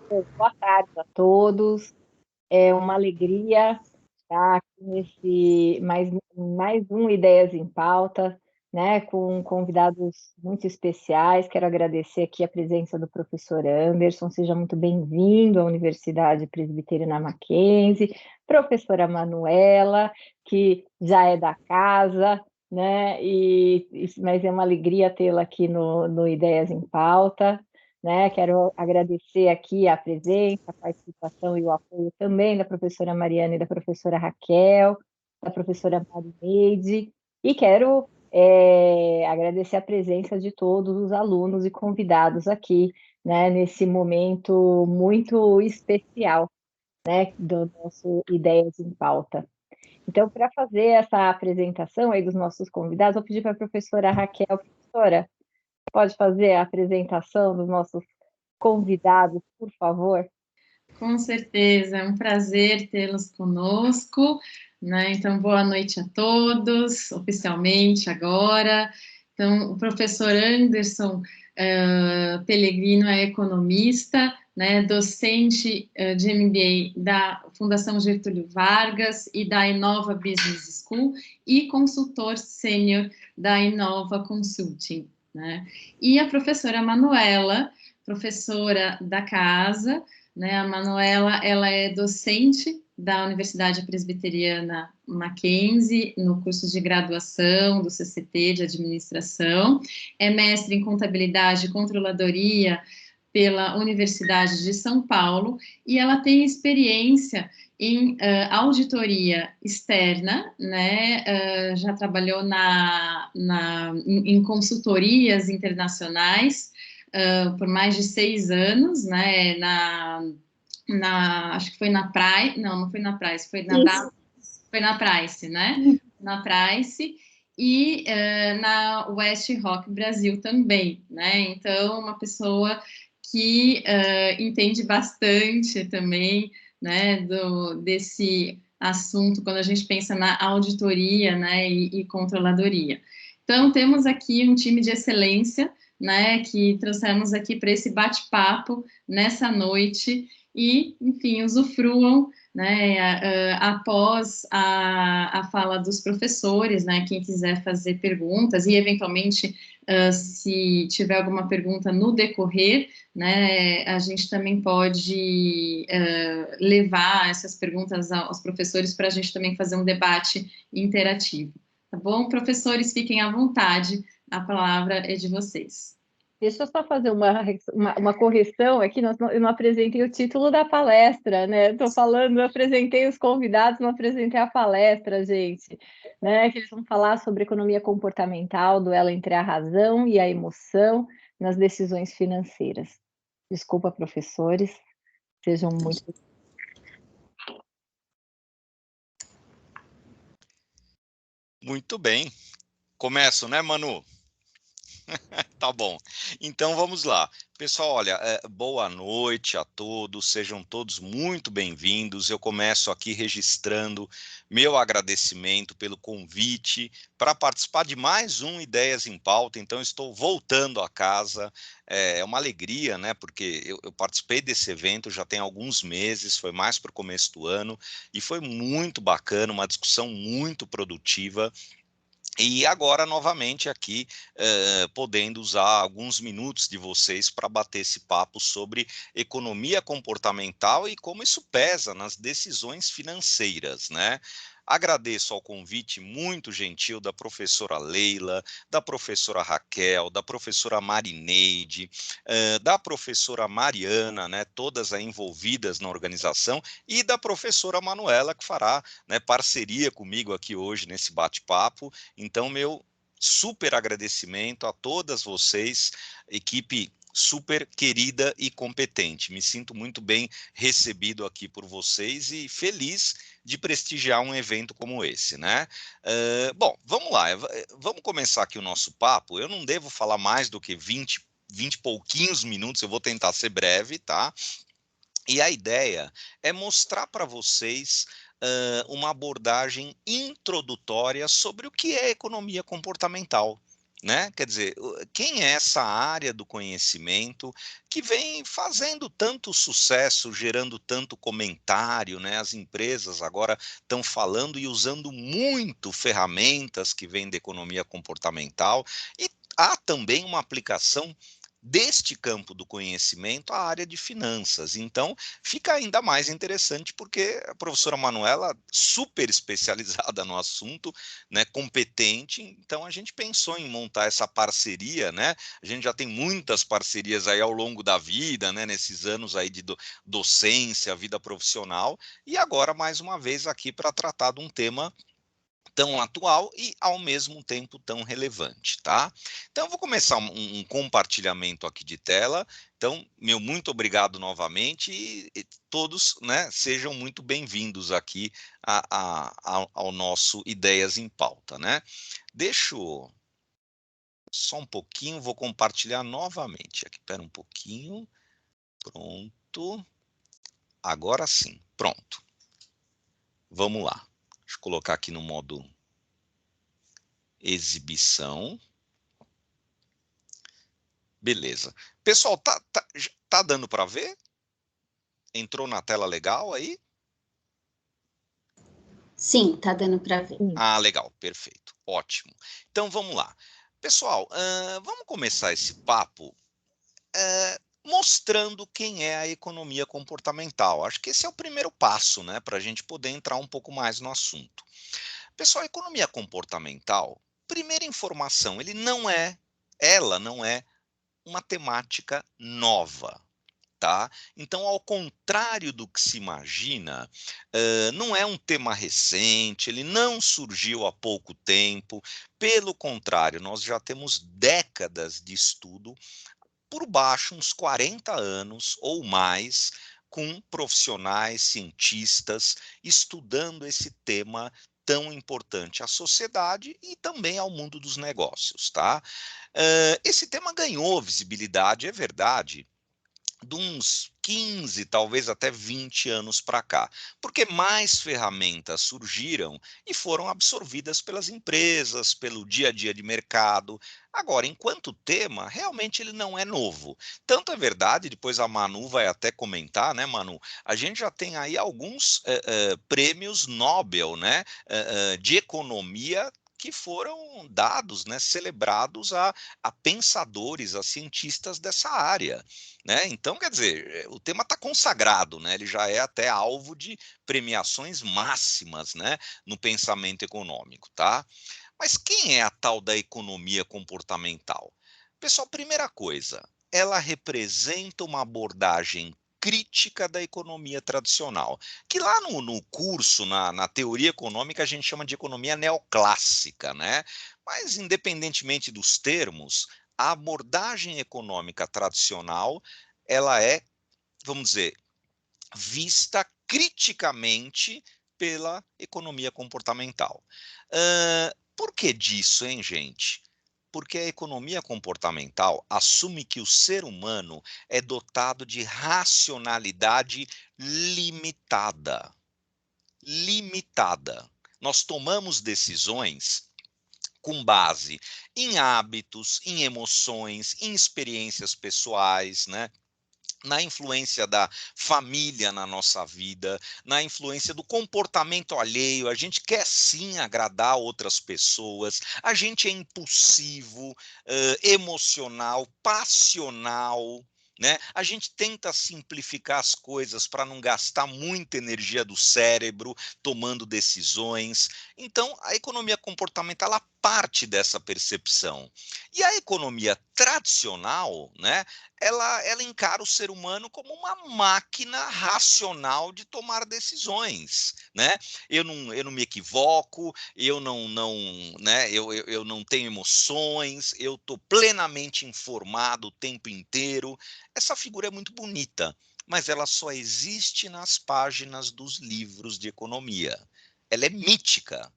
Boa tarde a todos. É uma alegria estar aqui nesse mais um Ideias em Pauta, né, com convidados muito especiais. Quero agradecer aqui a presença do professor Anderson. Seja muito bem-vindo à Universidade Presbiteriana Mackenzie. Professora Manuela, que já é da casa, né, mas é uma alegria tê-la aqui no Ideias em Pauta. Né? Quero agradecer aqui a presença, a participação e o apoio também da professora Mariana e da professora Raquel, da professora Marineide, e quero agradecer a presença de todos os alunos e convidados aqui, né, nesse momento muito especial, né, do nosso Ideias em Pauta. Então, para fazer essa apresentação aí dos nossos convidados, vou pedir para a professora Raquel. Professora, pode fazer a apresentação dos nossos convidados, por favor? Com certeza, é um prazer tê-los conosco, né? Então, boa noite a todos, oficialmente agora. Então, o professor Anderson Pellegrino é economista, né, docente de MBA da Fundação Getúlio Vargas e da Inova Business School e consultor sênior da Inova Consulting, né? E a professora Manuela, professora da casa, né? A Manuela, ela é docente da Universidade Presbiteriana Mackenzie, no curso de graduação do CCT de Administração, é mestre em Contabilidade e Controladoria pela Universidade de São Paulo, e ela tem experiência em auditoria externa, né? Já trabalhou em consultorias internacionais, por mais de 6 anos, né, acho que foi na Price, não foi na Price, foi na Price, né, na Price, e na West Rock Brasil também, né, então uma pessoa que entende bastante também, né, desse assunto, quando a gente pensa na auditoria, né, e controladoria. Então, temos aqui um time de excelência, né, que trouxemos aqui para esse bate-papo nessa noite e, enfim, usufruam, né, após a fala dos professores, né, quem quiser fazer perguntas e, eventualmente, se tiver alguma pergunta no decorrer, né, a gente também pode levar essas perguntas aos professores para a gente também fazer um debate interativo. Tá bom? Professores, fiquem à vontade, a palavra é de vocês. Deixa eu só fazer uma correção aqui, eu não apresentei o título da palestra, né? Estou falando, eu apresentei os convidados, não apresentei a palestra, gente, né? Que eles vão falar sobre economia comportamental, duelo entre a razão e a emoção nas decisões financeiras. Desculpa, professores, sejam muito... Muito bem. Começo, né, Manu? Tá bom. Então vamos lá. Pessoal, olha, boa noite a todos, sejam todos muito bem-vindos. Eu começo aqui registrando meu agradecimento pelo convite para participar de mais um Ideias em Pauta. Então, estou voltando a casa. É uma alegria, né? Porque eu participei desse evento já tem alguns meses, foi mais para o começo do ano, e foi muito bacana, uma discussão muito produtiva. E agora, novamente, aqui, podendo usar alguns minutos de vocês para bater esse papo sobre economia comportamental e como isso pesa nas decisões financeiras, né? Agradeço ao convite muito gentil da professora Leila, da professora Raquel, da professora Marineide, da professora Mariana, né, todas aí envolvidas na organização, e da professora Manuela, que fará, né, parceria comigo aqui hoje nesse bate-papo. Então, meu super agradecimento a todas vocês, equipe super querida e competente. Me sinto muito bem recebido aqui por vocês e feliz de prestigiar um evento como esse, né? Bom, vamos lá, vamos começar aqui o nosso papo. Eu não devo falar mais do que 20 e pouquinhos minutos, eu vou tentar ser breve, tá? E a ideia é mostrar para vocês uma abordagem introdutória sobre o que é economia comportamental, né? Quer dizer, quem é essa área do conhecimento que vem fazendo tanto sucesso, gerando tanto comentário, né? As empresas agora estão falando e usando muito ferramentas que vêm da economia comportamental, e há também uma aplicação deste campo do conhecimento à área de finanças. Então, fica ainda mais interessante porque a professora Manuela, super especializada no assunto, né, competente, então a gente pensou em montar essa parceria, né? A gente já tem muitas parcerias aí ao longo da vida, né, nesses anos aí de docência, vida profissional, e agora mais uma vez aqui para tratar de um tema tão atual e, ao mesmo tempo, tão relevante, tá? Então, eu vou começar um compartilhamento aqui de tela. Então, meu muito obrigado novamente e todos, né, sejam muito bem-vindos aqui ao nosso Ideias em Pauta, né? Deixa eu só um pouquinho, vou compartilhar novamente aqui. Espera um pouquinho. Pronto. Agora sim. Pronto. Vamos lá. Deixa eu colocar aqui no modo exibição. Beleza. Pessoal, tá dando para ver? Entrou na tela legal aí? Sim, tá dando para ver. Ah, legal, perfeito, ótimo. Então vamos lá. Pessoal, vamos começar esse papo mostrando quem é a economia comportamental. Acho que esse é o primeiro passo, né, para a gente poder entrar um pouco mais no assunto. Pessoal, a economia comportamental, primeira informação, ela não é uma temática nova. Tá? Então, ao contrário do que se imagina, não é um tema recente, ele não surgiu há pouco tempo, pelo contrário, nós já temos décadas de estudo, por baixo, uns 40 anos ou mais, com profissionais, cientistas, estudando esse tema tão importante à sociedade e também ao mundo dos negócios. Tá? Esse tema ganhou visibilidade, é verdade, de uns 15, talvez até 20 anos para cá, porque mais ferramentas surgiram e foram absorvidas pelas empresas, pelo dia a dia de mercado. Agora, enquanto tema, realmente ele não é novo. Tanto é verdade, depois a Manu vai até comentar, né, Manu? A gente já tem aí alguns prêmios Nobel, né, de economia que foram dados, né, celebrados a pensadores, a cientistas dessa área. Né? Então, quer dizer, o tema está consagrado, né? Ele já é até alvo de premiações máximas, né, no pensamento econômico, tá? Mas quem é a tal da economia comportamental? Pessoal, primeira coisa, ela representa uma abordagem crítica da economia tradicional, que lá no curso, na teoria econômica, a gente chama de economia neoclássica, né? Mas, independentemente dos termos, a abordagem econômica tradicional, ela é, vamos dizer, vista criticamente pela economia comportamental. Por que disso, hein, gente? Porque a economia comportamental assume que o ser humano é dotado de racionalidade limitada. Limitada. Nós tomamos decisões com base em hábitos, em emoções, em experiências pessoais, né? Na influência da família na nossa vida, na influência do comportamento alheio. A gente quer sim agradar outras pessoas, a gente é impulsivo, emocional, passional. Né? A gente tenta simplificar as coisas para não gastar muita energia do cérebro tomando decisões. Então, a economia comportamental ela parte dessa percepção. E a economia tradicional, né, ela encara o ser humano como uma máquina racional de tomar decisões, né? Eu não me equivoco, né, eu não tenho emoções, eu estou plenamente informado o tempo inteiro. Essa figura é muito bonita, mas ela só existe nas páginas dos livros de economia. Ela é mítica.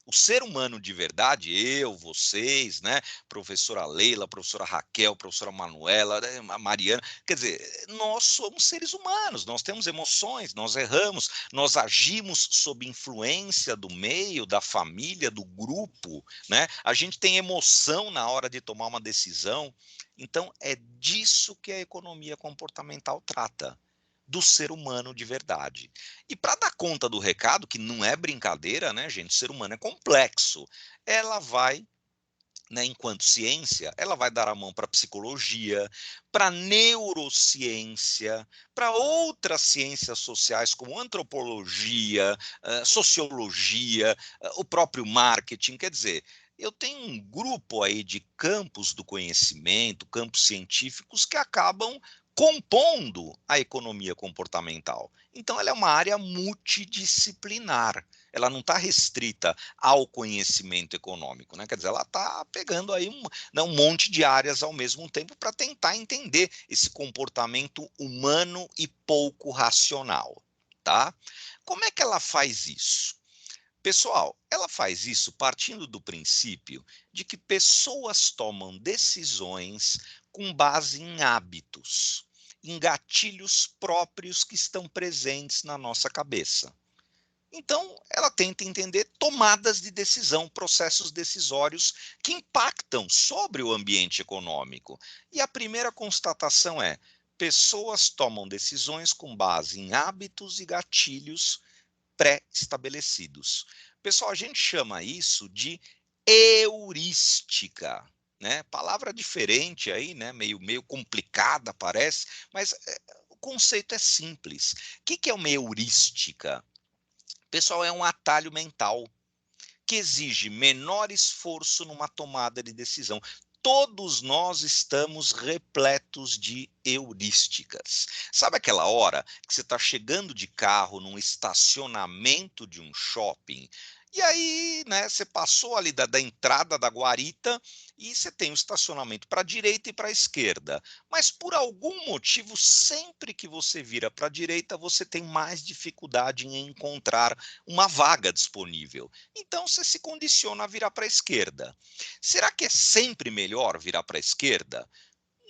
O ser humano de verdade, eu, vocês, né, professora Leila, professora Raquel, professora Manuela, né, a Mariana, quer dizer, nós somos seres humanos, nós temos emoções, nós erramos, nós agimos sob influência do meio, da família, do grupo, né? A gente tem emoção na hora de tomar uma decisão. Então, é disso que a economia comportamental trata, do ser humano de verdade. E para dar conta do recado, que não é brincadeira, né, gente? O ser humano é complexo. Ela vai, né, enquanto ciência, ela vai dar a mão para a psicologia, para a neurociência, para outras ciências sociais como antropologia, sociologia, o próprio marketing. Quer dizer, eu tenho um grupo aí de campos do conhecimento, campos científicos que acabam compondo a economia comportamental. Então, ela é uma área multidisciplinar. Ela não está restrita ao conhecimento econômico, né? Quer dizer, ela está pegando aí né, um monte de áreas ao mesmo tempo para tentar entender esse comportamento humano e pouco racional, tá? Como é que ela faz isso? Pessoal, ela faz isso partindo do princípio de que pessoas tomam decisões com base em hábitos, em gatilhos próprios que estão presentes na nossa cabeça. Então, ela tenta entender tomadas de decisão, processos decisórios que impactam sobre o ambiente econômico. E a primeira constatação é: pessoas tomam decisões com base em hábitos e gatilhos pré-estabelecidos. Pessoal, a gente chama isso de heurística, né? Palavra diferente aí, né? Meio complicada parece, mas o conceito é simples. O que é uma heurística? Pessoal, é um atalho mental que exige menor esforço numa tomada de decisão. Todos nós estamos repletos de heurísticas. Sabe aquela hora que você está chegando de carro num estacionamento de um shopping? E aí, né, você passou ali da entrada da guarita e você tem o estacionamento para a direita e para a esquerda. Mas por algum motivo, sempre que você vira para a direita, você tem mais dificuldade em encontrar uma vaga disponível. Então você se condiciona a virar para a esquerda. Será que é sempre melhor virar para a esquerda?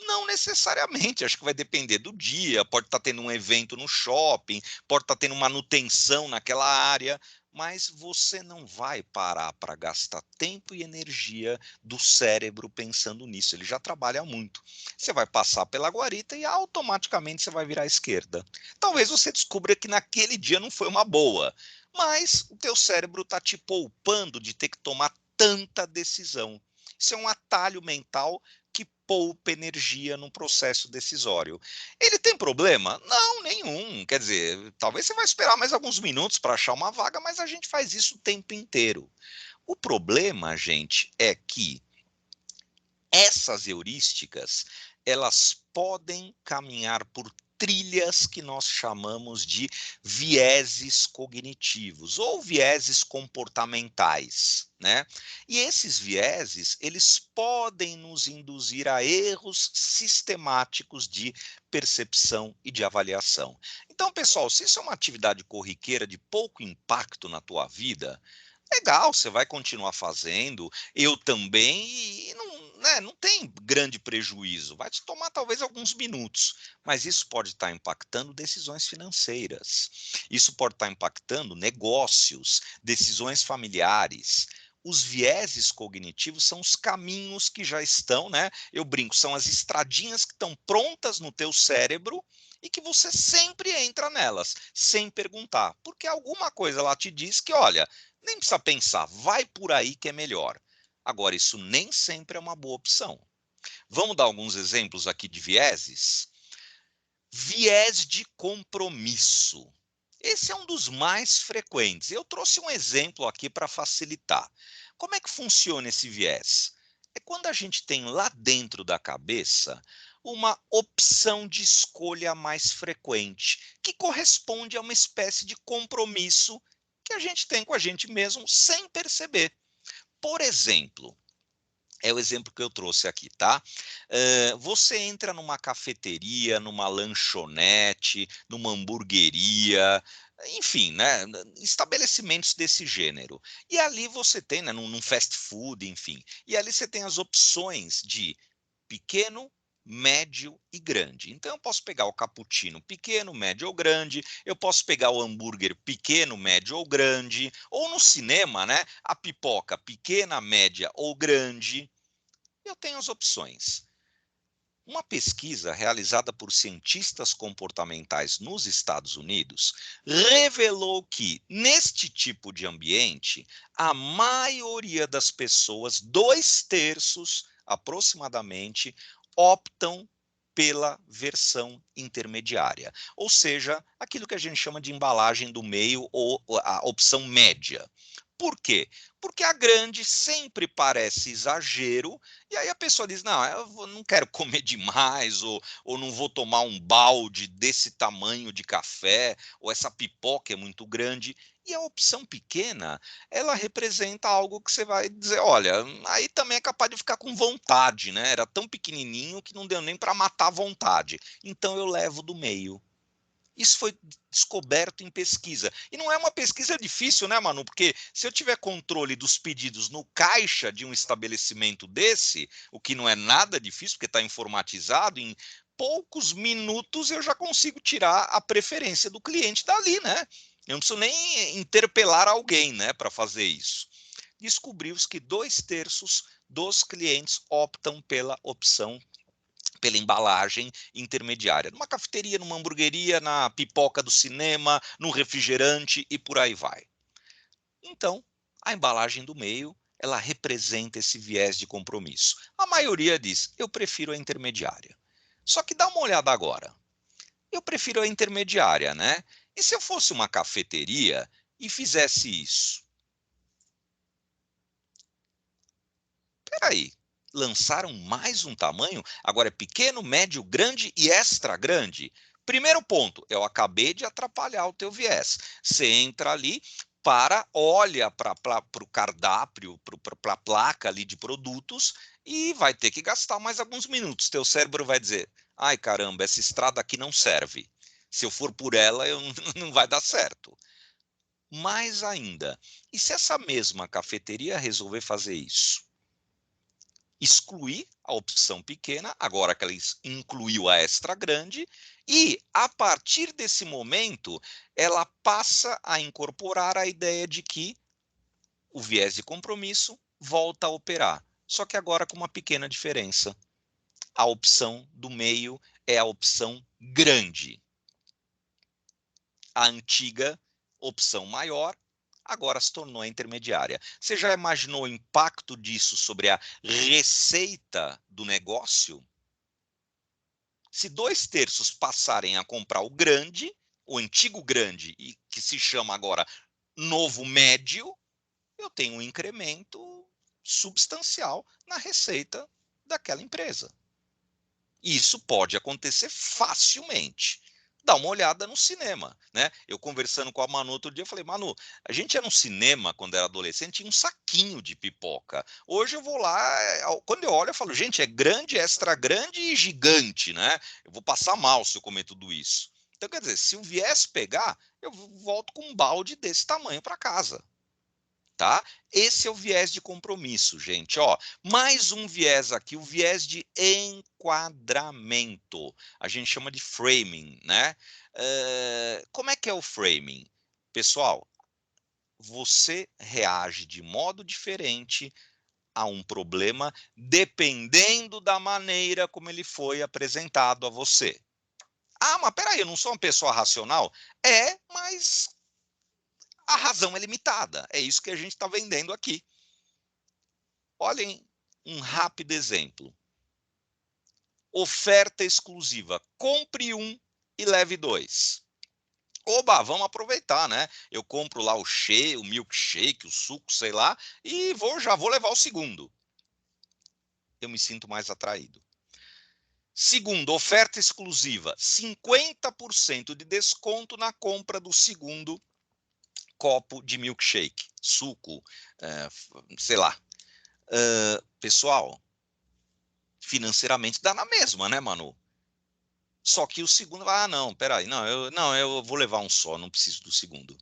Não necessariamente, acho que vai depender do dia, pode estar tendo um evento no shopping, pode estar tendo manutenção naquela área, mas você não vai parar para gastar tempo e energia do cérebro pensando nisso, ele já trabalha muito. Você vai passar pela guarita e automaticamente você vai virar à esquerda. Talvez você descubra que naquele dia não foi uma boa, mas o teu cérebro está te poupando de ter que tomar tanta decisão. Isso é um atalho mental que poupa energia no processo decisório. Ele tem problema? Não, nenhum. Quer dizer, talvez você vai esperar mais alguns minutos para achar uma vaga, mas a gente faz isso o tempo inteiro. O problema, gente, é que essas heurísticas, elas podem caminhar por trilhas que nós chamamos de vieses cognitivos ou vieses comportamentais, né? E esses vieses, eles podem nos induzir a erros sistemáticos de percepção e de avaliação. Então, pessoal, se isso é uma atividade corriqueira de pouco impacto na tua vida, legal, você vai continuar fazendo, eu também, e não, né, não tem grande prejuízo, vai te tomar talvez alguns minutos, mas isso pode estar impactando decisões financeiras, isso pode estar impactando negócios, decisões familiares. Os vieses cognitivos são os caminhos que já estão, né? Eu brinco, são as estradinhas que estão prontas no teu cérebro e que você sempre entra nelas, sem perguntar, porque alguma coisa lá te diz que, olha, nem precisa pensar, vai por aí que é melhor. Agora, isso nem sempre é uma boa opção. Vamos dar alguns exemplos aqui de vieses? Viés de compromisso. Esse é um dos mais frequentes. Eu trouxe um exemplo aqui para facilitar. Como é que funciona esse viés? É quando a gente tem lá dentro da cabeça uma opção de escolha mais frequente, que corresponde a uma espécie de compromisso que a gente tem com a gente mesmo sem perceber. Por exemplo, é o exemplo que eu trouxe aqui, tá? Você entra numa cafeteria, numa lanchonete, numa hamburgueria, enfim, né, estabelecimentos desse gênero. E ali você tem, né, num fast food, enfim, e ali você tem as opções de pequeno, médio e grande. Então eu posso pegar o cappuccino pequeno, médio ou grande, eu posso pegar o hambúrguer pequeno, médio ou grande, ou no cinema, né, a pipoca pequena, média ou grande. Eu tenho as opções. Uma pesquisa realizada por cientistas comportamentais nos Estados Unidos revelou que, neste tipo de ambiente, a maioria das pessoas, 2/3 aproximadamente, optam pela versão intermediária, ou seja, aquilo que a gente chama de embalagem do meio ou a opção média. Por quê? Porque a grande sempre parece exagero, e aí a pessoa diz: não, não quero comer demais, ou não vou tomar um balde desse tamanho de café, ou essa pipoca é muito grande. E a opção pequena, ela representa algo que você vai dizer: olha, aí também é capaz de ficar com vontade, né? Era tão pequenininho que não deu nem para matar a vontade. Então eu levo do meio. Isso foi descoberto em pesquisa. E não é uma pesquisa difícil, né, Manu? Porque se eu tiver controle dos pedidos no caixa de um estabelecimento desse, o que não é nada difícil, porque está informatizado, em poucos minutos eu já consigo tirar a preferência do cliente dali, né? Eu não preciso nem interpelar alguém, né, para fazer isso. Descobriu-se que 2/3 dos clientes optam pela opção pela embalagem intermediária. Numa cafeteria, numa hamburgueria, na pipoca do cinema, no refrigerante e por aí vai. Então, a embalagem do meio, ela representa esse viés de compromisso. A maioria diz: eu prefiro a intermediária. Só que dá uma olhada agora. Eu prefiro a intermediária, né? E se eu fosse uma cafeteria e fizesse isso? Espera aí, lançaram mais um tamanho? Agora é pequeno, médio, grande e extra grande. Primeiro ponto, eu acabei de atrapalhar o teu viés. Você entra ali, olha para o cardápio, para a placa ali de produtos e vai ter que gastar mais alguns minutos. Teu cérebro vai dizer: ai caramba, essa estrada aqui não serve. Se eu for por ela, não vai dar certo. Mais ainda, e se essa mesma cafeteria resolver fazer isso? Excluir a opção pequena, agora que ela incluiu a extra grande, e a partir desse momento ela passa a incorporar a ideia de que o viés de compromisso volta a operar, só que agora com uma pequena diferença. A opção do meio é a opção grande. A antiga opção maior agora se tornou a intermediária. Você já imaginou o impacto disso sobre a receita do negócio? Se 2/3 passarem a comprar o grande, o antigo grande, e que se chama agora novo médio, eu tenho um incremento substancial na receita daquela empresa. Isso pode acontecer facilmente. Dá uma olhada no cinema, né? Eu conversando com a Manu outro dia, eu falei: Manu, a gente ia no cinema quando era adolescente, tinha um saquinho de pipoca. Hoje eu vou lá, quando eu olho, eu falo: gente, é grande, extra grande e gigante, né? Eu vou passar mal se eu comer tudo isso. Então, quer dizer, se o viés pegar, eu volto com um balde desse tamanho para casa. Tá? Esse é o viés de compromisso, gente. Ó, mais um viés aqui, o viés de enquadramento. A gente chama de framing, né? Como é que é o framing? Pessoal, você reage de modo diferente a um problema dependendo da maneira como ele foi apresentado a você. Ah, mas peraí, eu não sou uma pessoa racional? Mas a razão é limitada. É isso que a gente está vendendo aqui. Olhem um rápido exemplo. Oferta exclusiva. Compre um e leve 2. Oba, vamos aproveitar, né? Eu compro lá o milkshake, o suco, sei lá, e já vou levar o segundo. Eu me sinto mais atraído. Segundo, oferta exclusiva. 50% de desconto na compra do segundo copo de milkshake, suco, sei lá. Pessoal, financeiramente dá na mesma, né, Manu? Só que o segundo, não, peraí, eu vou levar um só, não preciso do segundo.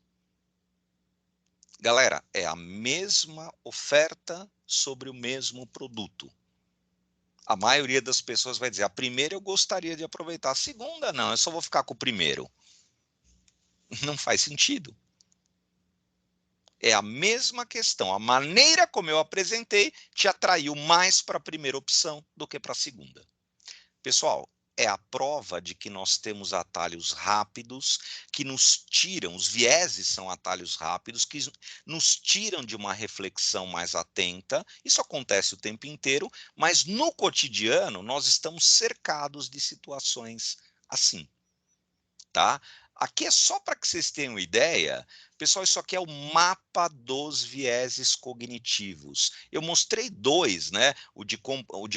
Galera, é a mesma oferta sobre o mesmo produto. A maioria das pessoas vai dizer, a primeira eu gostaria de aproveitar, a segunda não, eu só vou ficar com o primeiro. Não faz sentido. É a mesma questão, a maneira como eu apresentei te atraiu mais para a primeira opção do que para a segunda. Pessoal, é a prova de que nós temos atalhos rápidos que nos tiram, os vieses são atalhos rápidos que nos tiram de uma reflexão mais atenta. Isso acontece o tempo inteiro, mas no cotidiano nós estamos cercados de situações assim, tá? Aqui é só para que vocês tenham ideia, pessoal, isso aqui é o mapa dos vieses cognitivos. Eu mostrei dois, né? O de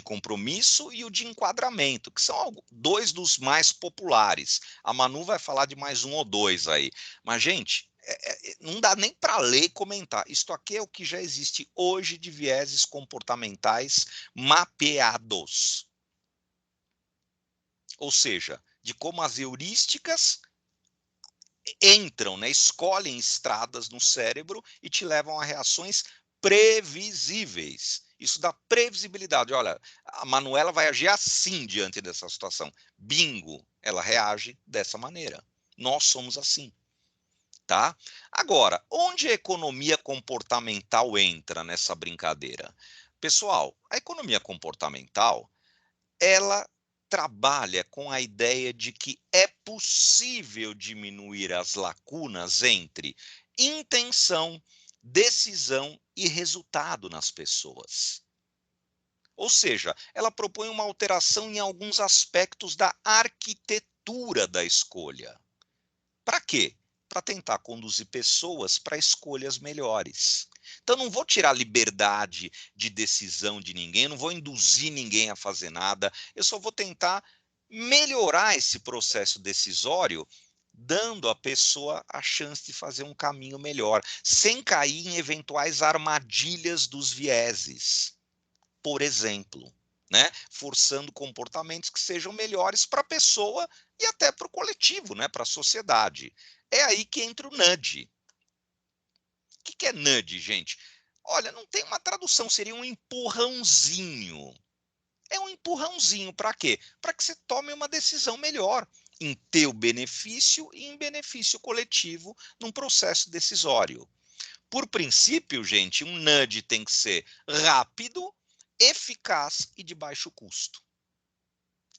compromisso e o de enquadramento, que são dois dos mais populares. A Manu vai falar de mais um ou dois aí. Mas, gente, não dá nem para ler e comentar. Isto aqui é o que já existe hoje de vieses comportamentais mapeados. Ou seja, de como as heurísticas entram, né, escolhem estradas no cérebro e te levam a reações previsíveis. Isso dá previsibilidade. Olha, a Manuela vai agir assim diante dessa situação. Bingo, ela reage dessa maneira. Nós somos assim, tá? Agora, onde a economia comportamental entra nessa brincadeira? Pessoal, a economia comportamental, ela trabalha com a ideia de que é possível diminuir as lacunas entre intenção, decisão e resultado nas pessoas. Ou seja, ela propõe uma alteração em alguns aspectos da arquitetura da escolha. Para quê? Para tentar conduzir pessoas para escolhas melhores. Então, não vou tirar a liberdade de decisão de ninguém, não vou induzir ninguém a fazer nada, eu só vou tentar melhorar esse processo decisório, dando à pessoa a chance de fazer um caminho melhor, sem cair em eventuais armadilhas dos vieses. Por exemplo, né, forçando comportamentos que sejam melhores para a pessoa e até para o coletivo, né, para a sociedade. É aí que entra o nudge. O que é nudge, gente? Olha, não tem uma tradução, seria um empurrãozinho. É um empurrãozinho para quê? Para que você tome uma decisão melhor em teu benefício e em benefício coletivo num processo decisório. Por princípio, gente, um nudge tem que ser rápido, eficaz e de baixo custo.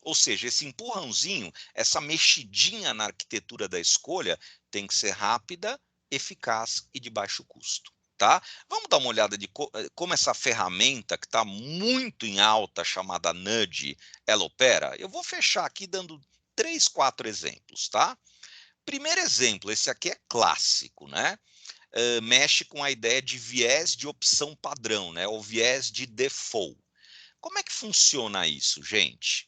Ou seja, esse empurrãozinho, essa mexidinha na arquitetura da escolha tem que ser rápida, eficaz e de baixo custo. Tá? Vamos dar uma olhada de como essa ferramenta que está muito em alta, chamada Nudge, ela opera. Eu vou fechar aqui dando 3, 4 exemplos. Tá? Primeiro exemplo, esse aqui é clássico, né? Mexe com a ideia de viés de opção padrão, né? Ou viés de default. Como é que funciona isso, gente?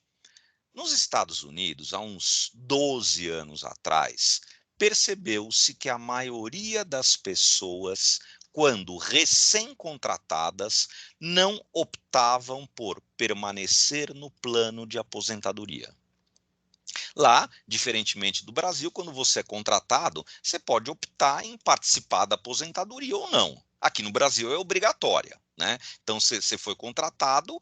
Nos Estados Unidos, há uns 12 anos atrás, percebeu-se que a maioria das pessoas, quando recém-contratadas, não optavam por permanecer no plano de aposentadoria. Lá, diferentemente do Brasil, quando você é contratado, você pode optar em participar da aposentadoria ou não. Aqui no Brasil é obrigatória, né? Então, você foi contratado,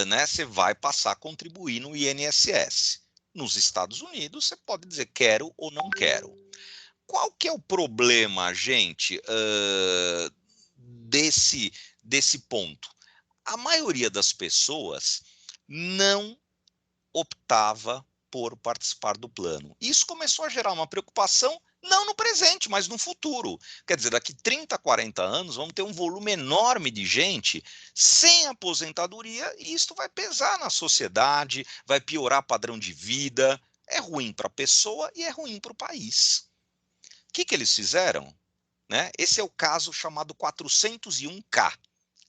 né, você vai passar a contribuir no INSS. Nos Estados Unidos, você pode dizer quero ou não quero. Qual que é o problema, gente, desse ponto? A maioria das pessoas não optava por participar do plano. Isso começou a gerar uma preocupação, não no presente, mas no futuro. Quer dizer, daqui 30, 40 anos, vamos ter um volume enorme de gente sem aposentadoria e isso vai pesar na sociedade, vai piorar o padrão de vida. É ruim para a pessoa e é ruim para o país. O que eles fizeram? Né? Esse é o caso chamado 401k.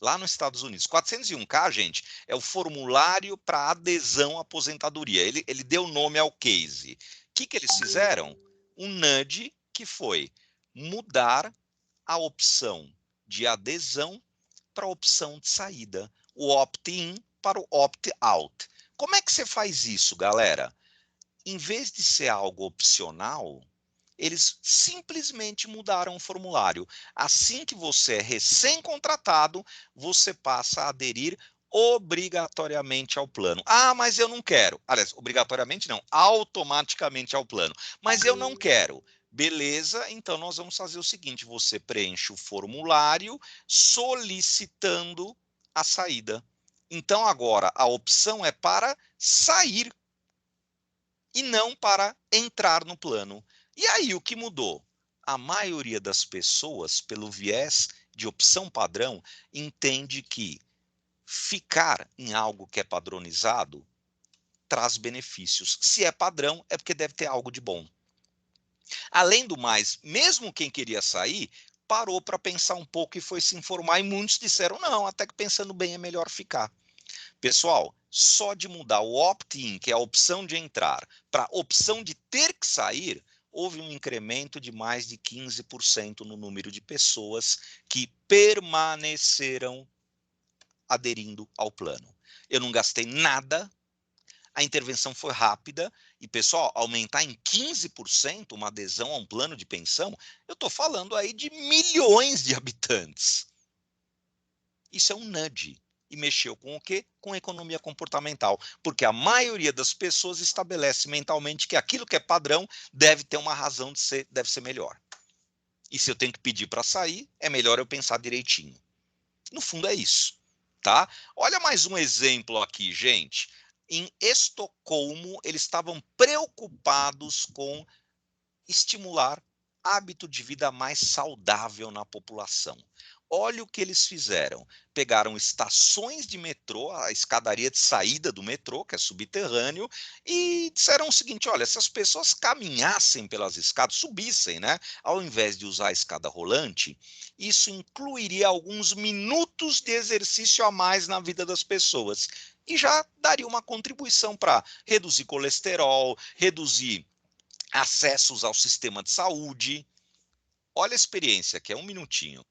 Lá nos Estados Unidos. 401k, gente, é o formulário para adesão à aposentadoria. Ele deu nome ao case. O que eles fizeram? Um nudge que foi mudar a opção de adesão para a opção de saída. O opt-in para o opt-out. Como é que você faz isso, galera? em vez de ser algo opcional, eles simplesmente mudaram o formulário. Assim que você é recém-contratado, você passa a aderir obrigatoriamente ao plano. Ah, mas eu não quero. Aliás, obrigatoriamente não, automaticamente ao plano. Mas eu não quero. Beleza, então nós vamos fazer o seguinte: você preenche o formulário solicitando a saída. Então agora a opção é para sair e não para entrar no plano. E aí o que mudou? A maioria das pessoas, pelo viés de opção padrão, entende que ficar em algo que é padronizado traz benefícios. Se é padrão, é porque deve ter algo de bom. Além do mais, mesmo quem queria sair, parou para pensar um pouco e foi se informar, e muitos disseram, não, até que pensando bem é melhor ficar. Pessoal, só de mudar o opt-in, que é a opção de entrar, para a opção de ter que sair, houve um incremento de mais de 15% no número de pessoas que permaneceram aderindo ao plano. Eu não gastei nada, a intervenção foi rápida e, pessoal, aumentar em 15% uma adesão a um plano de pensão, eu estou falando aí de milhões de habitantes. Isso é um nudge. E mexeu com o quê? Com a economia comportamental. Porque a maioria das pessoas estabelece mentalmente que aquilo que é padrão deve ter uma razão de ser, deve ser melhor. E se eu tenho que pedir para sair, é melhor eu pensar direitinho. No fundo é isso, tá? Olha mais um exemplo aqui, gente. Em Estocolmo, eles estavam preocupados com estimular hábito de vida mais saudável na população. Olha o que eles fizeram. Pegaram estações de metrô, a escadaria de saída do metrô, que é subterrâneo, e disseram o seguinte: olha, se as pessoas caminhassem pelas escadas, subissem, né, ao invés de usar a escada rolante, isso incluiria alguns minutos de exercício a mais na vida das pessoas. E já daria uma contribuição para reduzir colesterol, reduzir acessos ao sistema de saúde. Olha a experiência, que é 1 minutinho.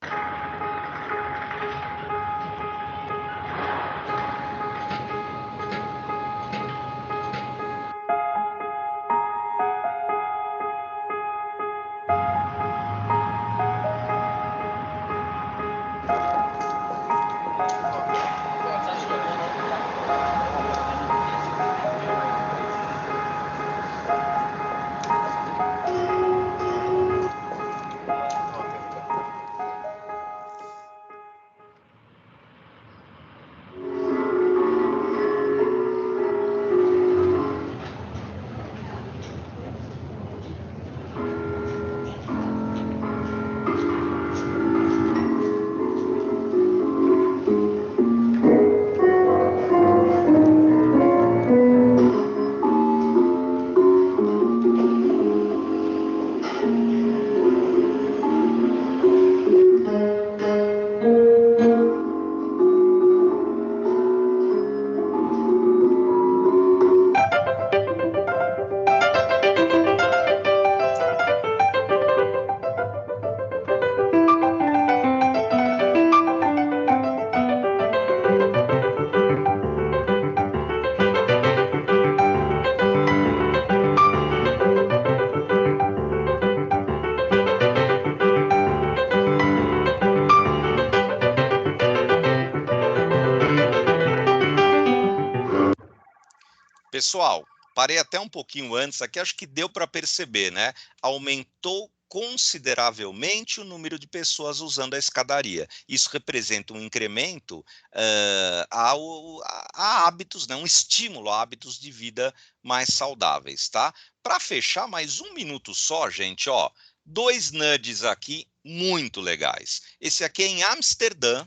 Pessoal, parei até um pouquinho antes aqui, acho que deu para perceber, né? Aumentou consideravelmente o número de pessoas usando a escadaria. Isso representa um incremento a hábitos, né? Um estímulo a hábitos de vida mais saudáveis, tá? Para fechar, mais 1 minuto só, gente, ó, 2 nudges aqui muito legais. Esse aqui é em Amsterdã.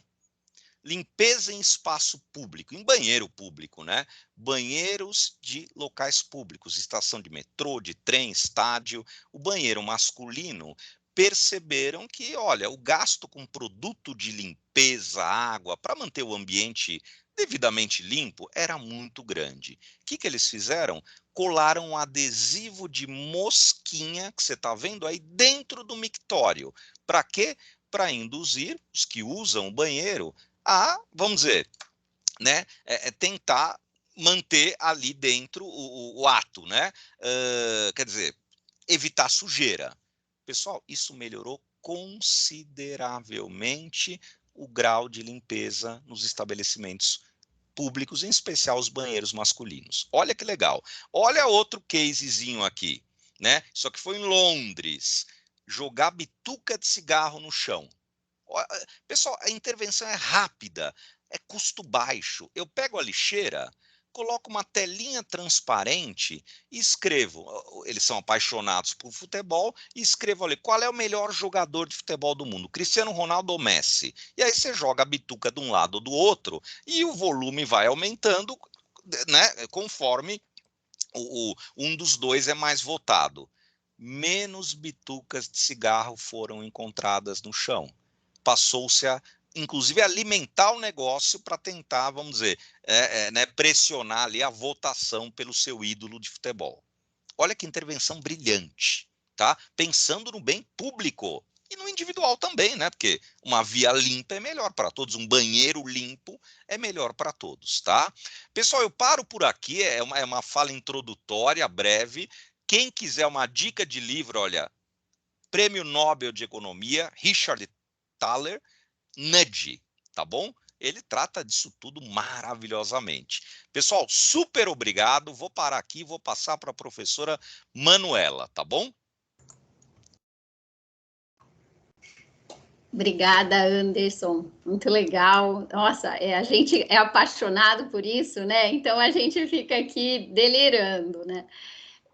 Limpeza em espaço público, em banheiro público, né? Banheiros de locais públicos, estação de metrô, de trem, estádio. O banheiro masculino perceberam que, olha, o gasto com produto de limpeza, água, para manter o ambiente devidamente limpo, era muito grande. O que eles fizeram? Colaram um adesivo de mosquinha, que você está vendo aí, dentro do mictório. Para quê? Para induzir os que usam o banheiro a, vamos dizer, né, tentar manter ali dentro o ato, né? Quer dizer, evitar sujeira. Pessoal, isso melhorou consideravelmente o grau de limpeza nos estabelecimentos públicos, em especial os banheiros masculinos. Olha que legal. Olha outro casezinho aqui, né? Isso aqui foi em Londres. Jogar bituca de cigarro no chão. Pessoal, a intervenção é rápida, é custo baixo. Eu pego a lixeira, coloco uma telinha transparente e escrevo. Eles são apaixonados por futebol e escrevo ali qual é o melhor jogador de futebol do mundo, Cristiano Ronaldo ou Messi. E aí você joga a bituca de um lado ou do outro e o volume vai aumentando, né, conforme um dos dois é mais votado. Menos bitucas de cigarro foram encontradas no chão. Passou-se a, inclusive, alimentar o negócio para tentar, vamos dizer, né, pressionar ali a votação pelo seu ídolo de futebol. Olha que intervenção brilhante, tá? Pensando no bem público e no individual também, né? Porque uma via limpa é melhor para todos, um banheiro limpo é melhor para todos, tá? Pessoal, eu paro por aqui, é uma fala introdutória, breve. Quem quiser uma dica de livro, olha, Prêmio Nobel de Economia, Richard Thaler, Nudge, tá bom? Ele trata disso tudo maravilhosamente. Pessoal, super obrigado. Vou parar aqui e vou passar para a professora Manuela, tá bom? Obrigada, Anderson. Muito legal. Nossa, a gente é apaixonado por isso, né? Então a gente fica aqui delirando, né?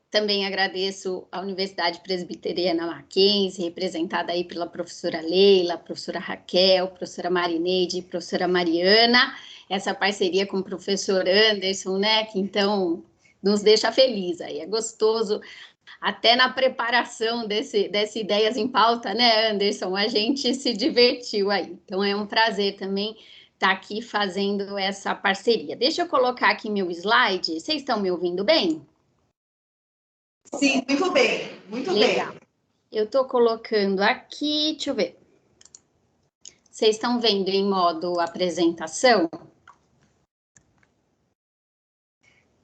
Também agradeço a Universidade Presbiteriana Mackenzie, representada aí pela professora Leila, professora Raquel, professora Marineide, professora Mariana, essa parceria com o professor Anderson, né, que então nos deixa feliz aí, é gostoso, até na preparação desse Ideias em Pauta, né, Anderson, a gente se divertiu aí, então é um prazer também estar aqui fazendo essa parceria. Deixa eu colocar aqui meu slide, vocês estão me ouvindo bem? Sim, muito bem, muito Legal. bem. Eu estou colocando aqui, deixa eu ver. Vocês estão vendo em modo apresentação?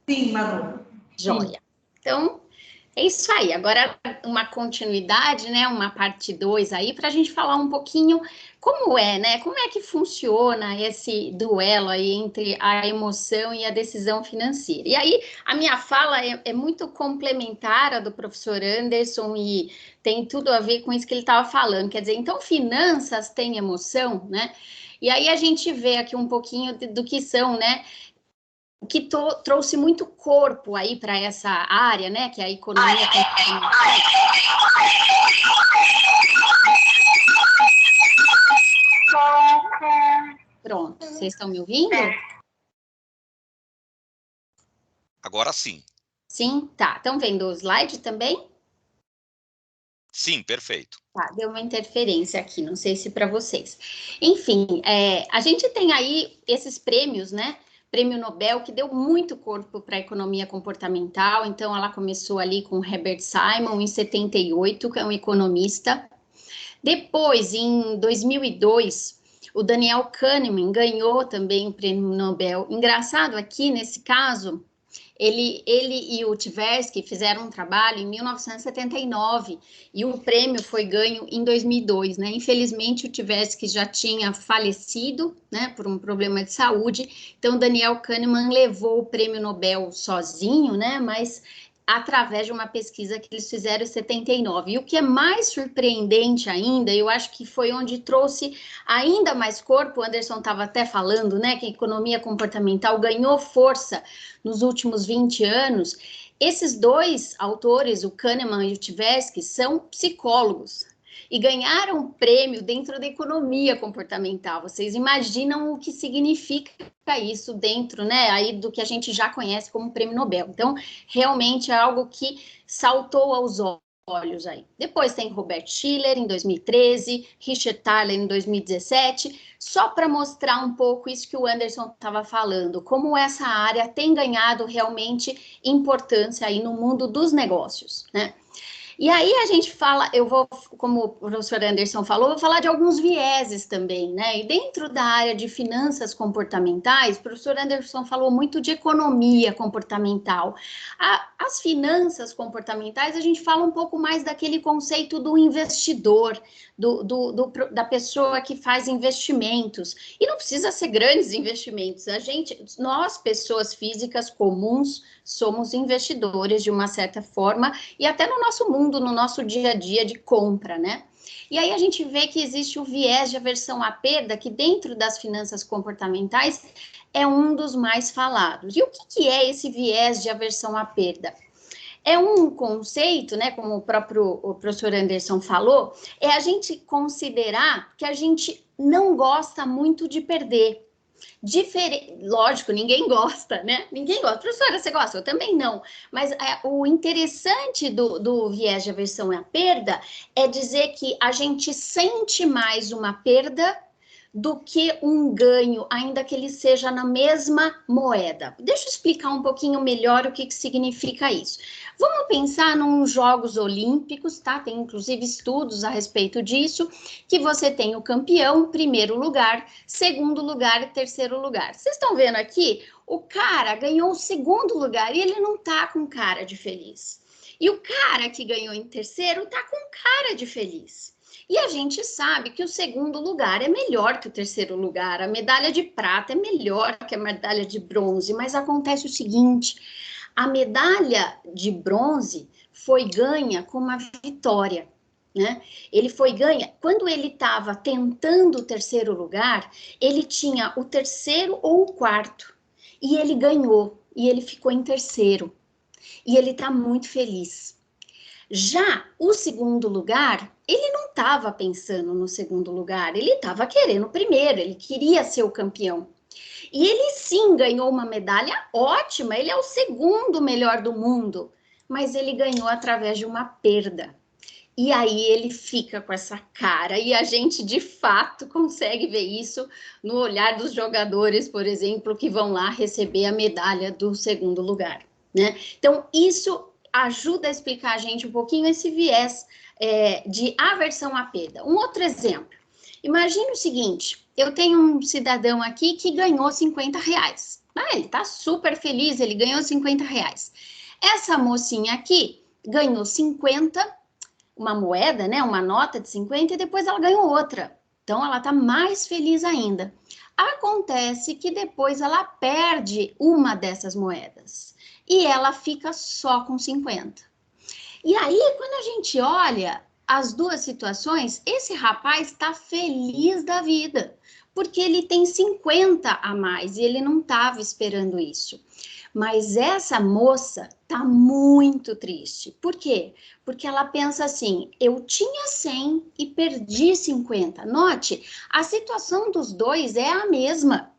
Sim, Manu. Joia. Então, é isso aí. Agora, uma continuidade, né? Uma parte 2 aí, para a gente falar um pouquinho como é, né? Como é que funciona esse duelo aí entre a emoção e a decisão financeira. E aí, a minha fala é muito complementar à do professor Anderson e tem tudo a ver com isso que ele estava falando. Quer dizer, então, finanças têm emoção, né? E aí a gente vê aqui um pouquinho do que são, né? O que trouxe muito corpo aí para essa área, né, que é a economia. Pronto, vocês estão me ouvindo? Agora sim. Sim, tá. Estão vendo o slide também? Sim, perfeito. Tá, deu uma interferência aqui, não sei se para vocês. Enfim, a gente tem aí esses prêmios, né? Prêmio Nobel, que deu muito corpo para a economia comportamental. Então, ela começou ali com Herbert Simon, em 78, que é um economista. Depois, em 2002, o Daniel Kahneman ganhou também o Prêmio Nobel. Engraçado aqui, nesse caso, ele e o Tversky fizeram um trabalho em 1979 e o prêmio foi ganho em 2002, né? Infelizmente, o Tversky já tinha falecido, né, por um problema de saúde. Então, Daniel Kahneman levou o prêmio Nobel sozinho, né? Mas através de uma pesquisa que eles fizeram em 79. E o que é mais surpreendente ainda, eu acho que foi onde trouxe ainda mais corpo, o Anderson estava até falando, né, que a economia comportamental ganhou força nos últimos 20 anos. Esses dois autores, o Kahneman e o Tversky, são psicólogos e ganharam prêmio dentro da economia comportamental. Vocês imaginam o que significa isso dentro, né, aí do que a gente já conhece como prêmio Nobel. Então, realmente é algo que saltou aos olhos aí. Depois tem Robert Shiller em 2013, Richard Thaler em 2017, só para mostrar um pouco isso que o Anderson estava falando, como essa área tem ganhado realmente importância aí no mundo dos negócios, né? E aí a gente fala, eu vou, como o professor Anderson falou, vou falar de alguns vieses também, né? E dentro da área de finanças comportamentais, o professor Anderson falou muito de economia comportamental. As finanças comportamentais, a gente fala um pouco mais daquele conceito do investidor, da pessoa que faz investimentos. E não precisa ser grandes investimentos. Nós, pessoas físicas comuns, somos investidores de uma certa forma, e até no nosso mundo, no nosso dia a dia de compra, né? E aí a gente vê que existe o viés de aversão à perda, que dentro das finanças comportamentais é um dos mais falados. E o que é esse viés de aversão à perda? É um conceito, né, como o professor Anderson falou, é a gente considerar que a gente não gosta muito de perder. Lógico, ninguém gosta, né? Ninguém gosta. Professora, você gosta? Eu também não. Mas o interessante do viés de aversão à perda é dizer que a gente sente mais uma perda do que um ganho, ainda que ele seja na mesma moeda. Deixa eu explicar um pouquinho melhor o que significa isso. Vamos pensar nos Jogos Olímpicos, tá? Tem inclusive estudos a respeito disso, que você tem o campeão, primeiro lugar, segundo lugar e terceiro lugar. Vocês estão vendo aqui? O cara ganhou o segundo lugar e ele não tá com cara de feliz. E o cara que ganhou em terceiro tá com cara de feliz. E a gente sabe que o segundo lugar é melhor que o terceiro lugar, a medalha de prata é melhor que a medalha de bronze, mas acontece o seguinte, a medalha de bronze foi ganha com uma vitória, né? Ele foi ganha, quando ele estava tentando o terceiro lugar, ele tinha o terceiro ou o quarto, e ele ganhou, e ele ficou em terceiro, e ele está muito feliz. Já o segundo lugar, ele não estava pensando no segundo lugar, ele estava querendo o primeiro, ele queria ser o campeão. E ele sim ganhou uma medalha ótima, ele é o segundo melhor do mundo, mas ele ganhou através de uma perda. E aí ele fica com essa cara, e a gente de fato consegue ver isso no olhar dos jogadores, por exemplo, que vão lá receber a medalha do segundo lugar, né? Então, isso ajuda a explicar a gente um pouquinho esse viés de aversão à perda. Um outro exemplo, imagine o seguinte, eu tenho um cidadão aqui que ganhou 50 reais. Ele está super feliz, ele ganhou 50 reais. Essa mocinha aqui ganhou 50, uma moeda, né, uma nota de 50, e depois ela ganhou outra. Então, ela está mais feliz ainda. Acontece que depois ela perde uma dessas moedas e ela fica só com 50. E aí, quando a gente olha as duas situações, esse rapaz está feliz da vida, porque ele tem 50 a mais e ele não estava esperando isso. Mas essa moça tá muito triste. Por quê? Porque ela pensa assim, eu tinha 100 e perdi 50. Note, a situação dos dois é a mesma.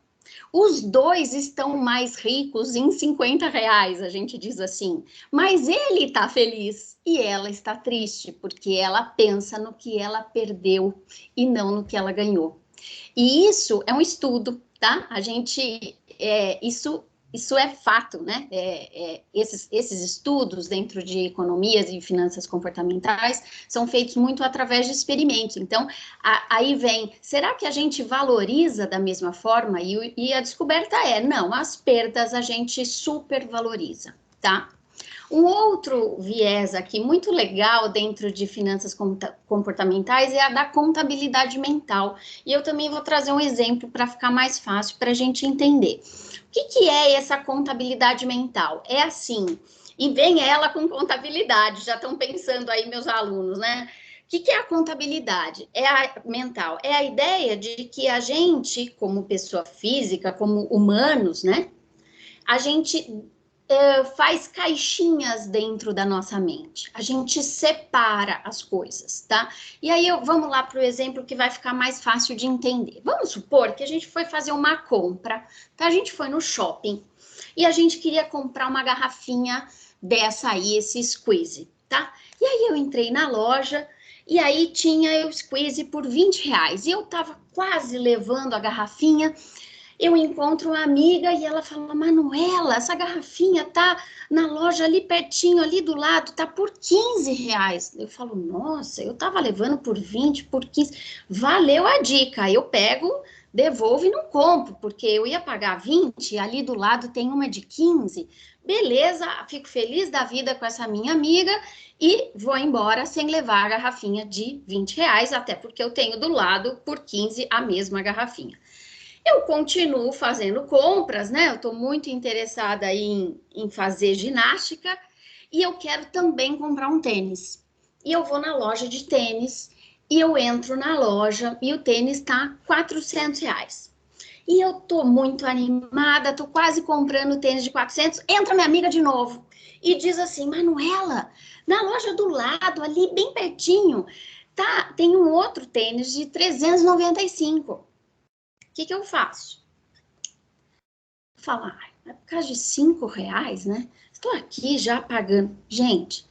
Os dois estão mais ricos em 50 reais, a gente diz assim. Mas ele está feliz e ela está triste, porque ela pensa no que ela perdeu e não no que ela ganhou. E isso é um estudo, tá? Isso é fato, né? Esses estudos dentro de economias e finanças comportamentais são feitos muito através de experimentos. Então, aí vem, será que a gente valoriza da mesma forma? E a descoberta não, as perdas a gente supervaloriza, tá? Um outro viés aqui muito legal dentro de finanças comportamentais é a da contabilidade mental. E eu também vou trazer um exemplo para ficar mais fácil para a gente entender. O que é essa contabilidade mental? É assim, e vem ela com contabilidade, já estão pensando aí meus alunos, né? O que é a contabilidade? Mental? É a ideia de que a gente, como pessoa física, como humanos, né? A gente faz caixinhas dentro da nossa mente. A gente separa as coisas, tá? E aí, vamos lá para o exemplo que vai ficar mais fácil de entender. Vamos supor que a gente foi fazer uma compra, tá? A gente foi no shopping e a gente queria comprar uma garrafinha dessa aí, esse squeeze, tá? E aí eu entrei na loja e aí tinha o squeeze por 20 reais. E eu tava quase levando a garrafinha eu encontro uma amiga e ela fala, Manuela, essa garrafinha tá na loja ali pertinho, ali do lado, tá por R$ 15. Eu falo, nossa, eu tava levando por 20, por 15. Valeu a dica. Eu pego, devolvo e não compro, porque eu ia pagar 20, ali do lado tem uma de 15. Beleza, fico feliz da vida com essa minha amiga e vou embora sem levar a garrafinha de R$ 20, até porque eu tenho do lado por 15 a mesma garrafinha. Eu continuo fazendo compras, né? Eu estou muito interessada em fazer ginástica e eu quero também comprar um tênis. E eu vou na loja de tênis e eu entro na loja e o tênis está R$ 400. E eu tô muito animada, tô quase comprando tênis de 400. Entra minha amiga de novo e diz assim, Manuela, na loja do lado, ali bem pertinho, tá, tem um outro tênis de 395. O que eu faço? Falar, é por causa de R$ 5, né? Estou aqui já pagando. Gente,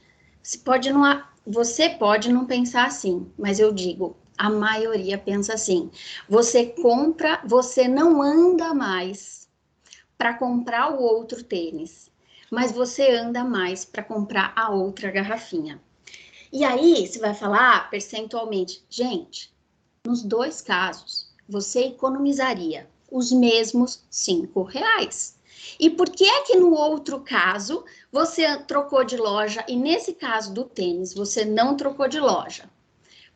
você pode não pensar assim, mas eu digo, a maioria pensa assim. Você compra, você não anda mais para comprar o outro tênis, mas você anda mais para comprar a outra garrafinha. E aí você vai falar percentualmente, gente, nos dois casos, você economizaria os mesmos R$ 5. E por que é que no outro caso você trocou de loja e nesse caso do tênis você não trocou de loja?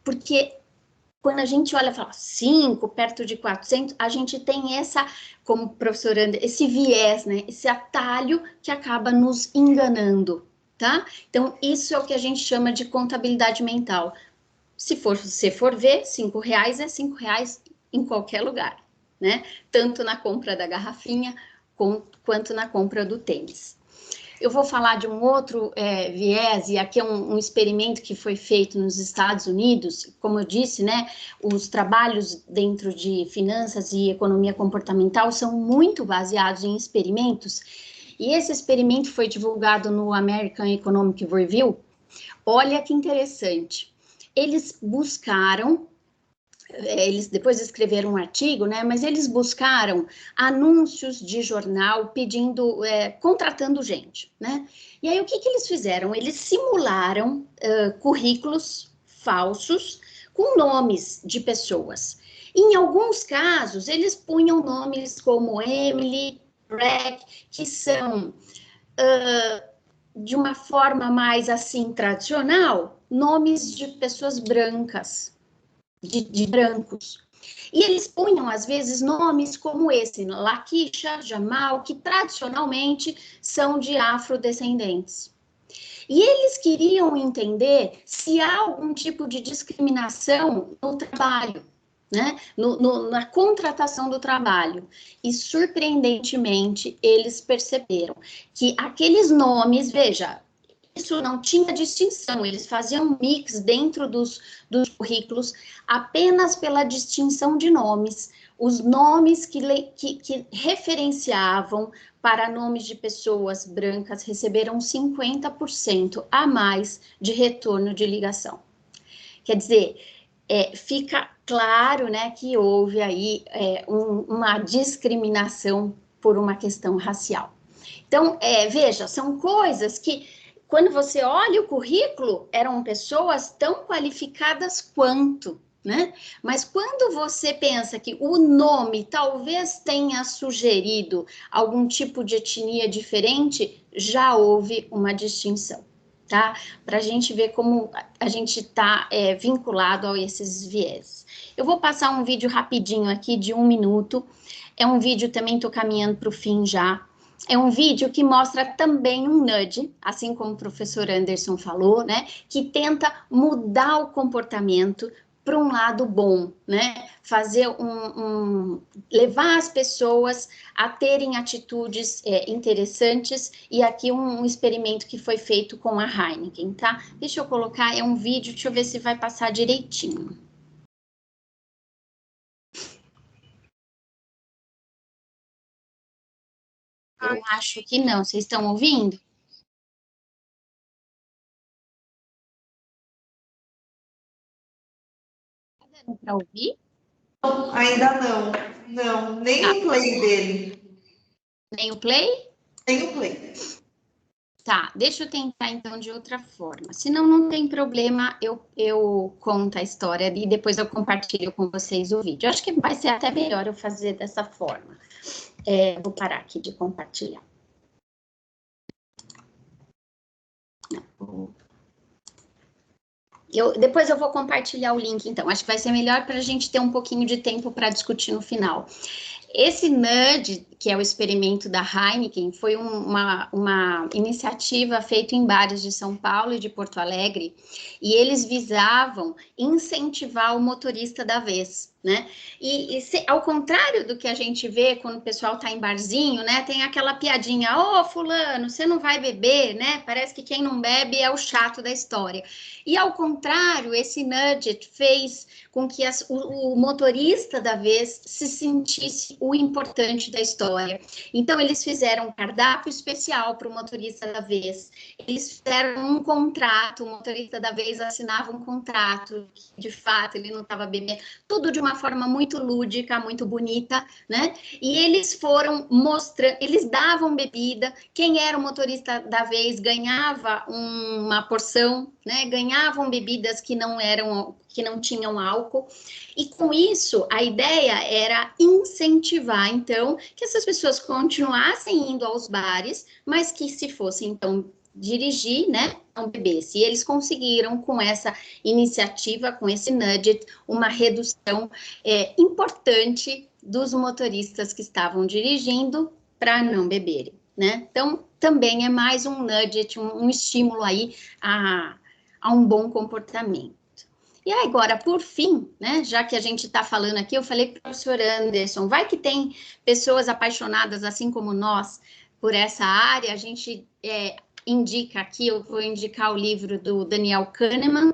Porque quando a gente olha e fala 5 perto de 400, a gente tem essa, como professor André, esse viés, né? Esse atalho que acaba nos enganando, tá? Então, isso é o que a gente chama de contabilidade mental. Se você for ver, R$ 5 é R$ 5 em qualquer lugar, né? Tanto na compra da garrafinha quanto na compra do tênis. Eu vou falar de um outro viés, e aqui é um experimento que foi feito nos Estados Unidos. Como eu disse, né, os trabalhos dentro de finanças e economia comportamental são muito baseados em experimentos, e esse experimento foi divulgado no American Economic Review. Olha que interessante. Eles buscaram, eles depois escreveram um artigo, né? Mas eles buscaram anúncios de jornal pedindo, contratando gente, né? E aí o que eles fizeram? Eles simularam currículos falsos com nomes de pessoas. Em alguns casos, eles punham nomes como Emily, Greg, que são de uma forma mais assim tradicional, nomes de pessoas brancas, de brancos. E eles punham, às vezes, nomes como esse, Laquisha, Jamal, que tradicionalmente são de afrodescendentes. E eles queriam entender se há algum tipo de discriminação no trabalho, né? Na contratação do trabalho. E, surpreendentemente, eles perceberam que aqueles nomes, veja, isso não tinha distinção, eles faziam mix dentro dos currículos apenas pela distinção de nomes, os nomes que referenciavam para nomes de pessoas brancas receberam 50% a mais de retorno de ligação. Quer dizer, fica claro, né, que houve aí uma discriminação por uma questão racial. Então, veja, são coisas que, quando você olha o currículo, eram pessoas tão qualificadas quanto, né? Mas quando você pensa que o nome talvez tenha sugerido algum tipo de etnia diferente, já houve uma distinção, tá? Para a gente ver como a gente está vinculado a esses viés. Eu vou passar um vídeo rapidinho aqui de 1 minuto. É um vídeo também, estou caminhando para o fim já. É um vídeo que mostra também um nudge, assim como o professor Anderson falou, né? Que tenta mudar o comportamento para um lado bom, né? Fazer levar as pessoas a terem atitudes interessantes, e aqui um experimento que foi feito com a Heineken, tá? Deixa eu colocar, é um vídeo, deixa eu ver se vai passar direitinho. Eu acho que não, vocês estão ouvindo? Tá dando para ouvir? Ainda não. Não, nem Tá. o play dele. Nem o play? Nem o play. Tá, deixa eu tentar então de outra forma. Se não, não tem problema, eu conto a história e depois eu compartilho com vocês o vídeo. Eu acho que vai ser até melhor eu fazer dessa forma. Vou parar aqui de compartilhar. Depois eu vou compartilhar o link, então. Acho que vai ser melhor para a gente ter um pouquinho de tempo para discutir no final. Esse nudge, que é o experimento da Heineken, foi uma iniciativa feita em bares de São Paulo e de Porto Alegre, e eles visavam incentivar o motorista da vez, né? Ao contrário do que a gente vê quando o pessoal tá em barzinho, né? Tem aquela piadinha, ô fulano, você não vai beber, né? Parece que quem não bebe é o chato da história. E ao contrário, esse nudge fez com que o motorista da vez se sentisse o importante da história. Então, eles fizeram um cardápio especial para o motorista da vez, eles fizeram um contrato, o motorista da vez assinava um contrato, de fato, ele não estava bebendo, tudo de uma forma muito lúdica, muito bonita, né? E eles foram mostrando, eles davam bebida, quem era o motorista da vez ganhava uma porção, né? Ganhavam bebidas que não tinham álcool, e com isso a ideia era incentivar então que essas pessoas continuassem indo aos bares, mas que se fossem então dirigir, né, não bebesse. E eles conseguiram com essa iniciativa, com esse nudge, uma redução importante dos motoristas que estavam dirigindo para não beberem, né? Então também é mais um nudge, um estímulo aí a um bom comportamento. E agora, por fim, né, já que a gente está falando aqui, eu falei para o professor Anderson, vai que tem pessoas apaixonadas, assim como nós, por essa área, a gente indica aqui, eu vou indicar o livro do Daniel Kahneman,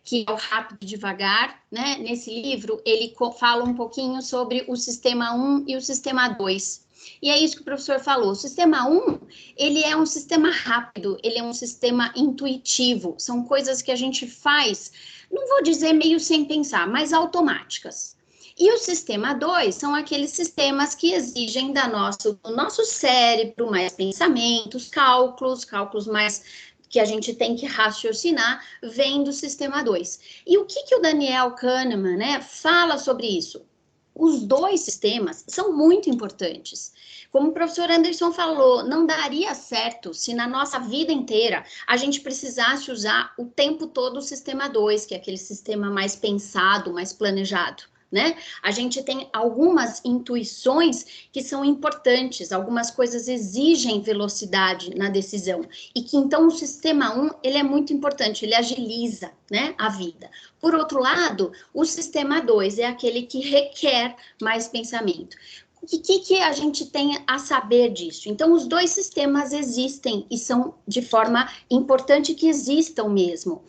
que é o Rápido e Devagar, né? Nesse livro, ele fala um pouquinho sobre o sistema 1 e o sistema 2. E é isso que o professor falou. O sistema 1, ele é um sistema rápido, ele é um sistema intuitivo. São coisas que a gente faz, não vou dizer meio sem pensar, mas automáticas. E o sistema 2 são aqueles sistemas que exigem do nosso cérebro mais pensamentos, cálculos mais que a gente tem que raciocinar, vem do sistema 2. E o que o Daniel Kahneman, né, fala sobre isso? Os dois sistemas são muito importantes. Como o professor Anderson falou, não daria certo se na nossa vida inteira a gente precisasse usar o tempo todo o sistema 2, que é aquele sistema mais pensado, mais planejado, né? A gente tem algumas intuições que são importantes, algumas coisas exigem velocidade na decisão, e que então o sistema 1, ele é muito importante, ele agiliza, né, a vida. Por outro lado, o sistema 2 é aquele que requer mais pensamento. O que a gente tem a saber disso? Então, os dois sistemas existem e são de forma importante que existam mesmo.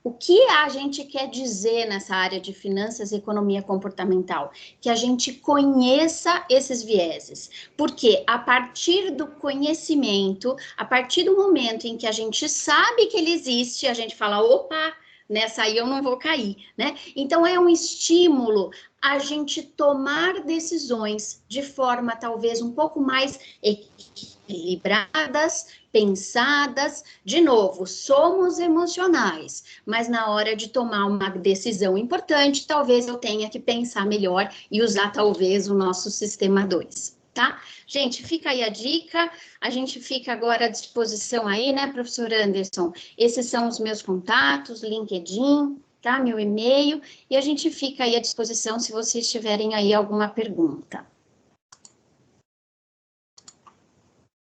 O que a gente quer dizer nessa área de finanças e economia comportamental? Que a gente conheça esses vieses. Porque a partir do conhecimento, a partir do momento em que a gente sabe que ele existe, a gente fala, opa, nessa aí eu não vou cair, né? Então é um estímulo a gente tomar decisões de forma talvez um pouco mais equilibradas, pensadas. De novo, somos emocionais, mas na hora de tomar uma decisão importante, talvez eu tenha que pensar melhor e usar talvez o nosso sistema 2. Tá? Gente, fica aí a dica, a gente fica agora à disposição aí, né, professor Anderson? Esses são os meus contatos, LinkedIn, tá? Meu e-mail, e a gente fica aí à disposição se vocês tiverem aí alguma pergunta.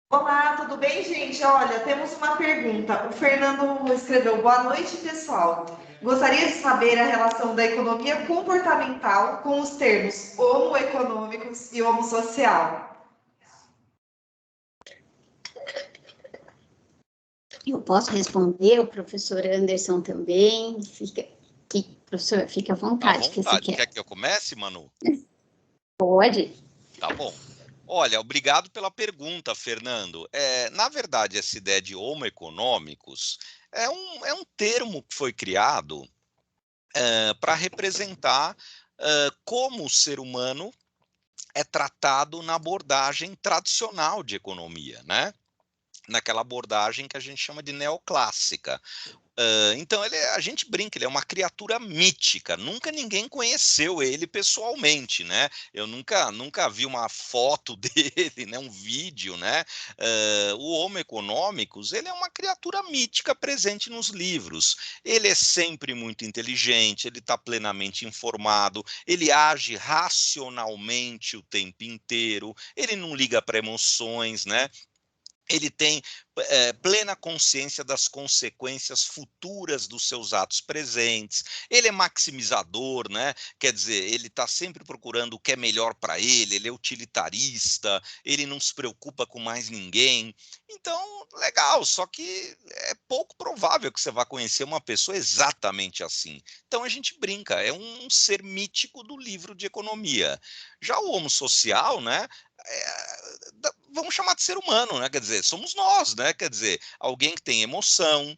Olá, tudo bem, gente? Olha, temos uma pergunta. O Fernando escreveu, boa noite, pessoal. Gostaria de saber a relação da economia comportamental com os termos homoeconômicos e homossocial. Eu posso responder, o professor Anderson também. Professor, fica à vontade. Que você Quer que eu comece, Manu? Pode. Tá bom. Olha, obrigado pela pergunta, Fernando. Na verdade, essa ideia de homoeconômicos é um termo que foi criado para representar como o ser humano é tratado na abordagem tradicional de economia, né? Naquela abordagem que a gente chama de neoclássica. Então, a gente brinca, ele é uma criatura mítica, nunca ninguém conheceu ele pessoalmente, né? Eu nunca vi uma foto dele, né? Um vídeo, né? O Homo economicus, ele é uma criatura mítica presente nos livros. Ele é sempre muito inteligente, ele está plenamente informado, ele age racionalmente o tempo inteiro, ele não liga para emoções, né? Ele tem plena consciência das consequências futuras dos seus atos presentes, ele é maximizador, né? Quer dizer, ele está sempre procurando o que é melhor para ele é utilitarista, ele não se preocupa com mais ninguém. Então, legal, só que é pouco provável que você vá conhecer uma pessoa exatamente assim. Então, a gente brinca, é um ser mítico do livro de economia. Já o homo social, né? Vamos chamar de ser humano, né? Quer dizer, somos nós, né? Quer dizer, alguém que tem emoção,